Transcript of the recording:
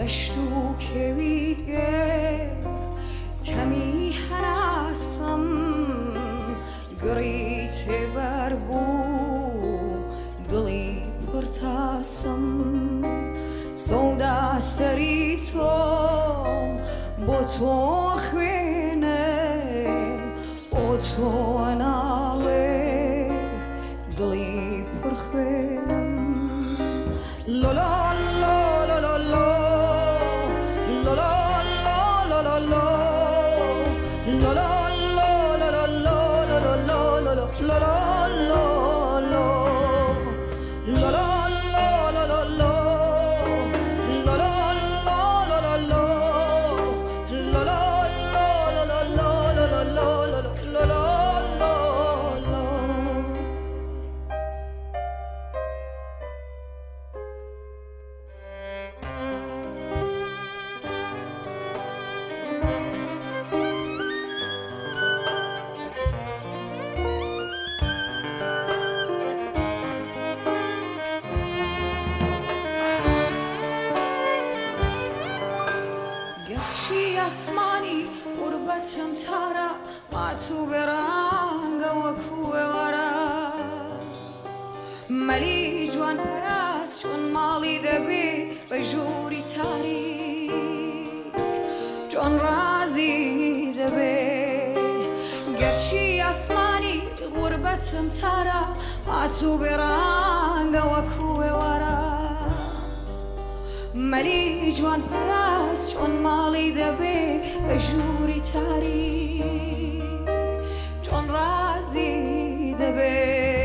گشتو کەویگەر تەمی هەناسم گڕی تێبەر بوو دڵی پڕتاسم سەودا سەری تۆم بۆ تۆ خوێنم بۆ تۆ ناڵێ دڵی پڕخوێنم لۆلۆ ئاسمانی قوربەتم تارە ماتوو بێڕەنگە وەکوێ وەرە مەلی جوان پەراست چۆن ماڵی دەبێ بە ژووری تاریک چۆن ڕازی دەبێ گەرچی ئاسمانی قوربەتم تارە ماتوو بێڕەنگە وەکوێ وەرە مەلی جوان پەراست چۆن ماڵی دەبێ بە ژووری تاریک چۆن ڕازی دەبێ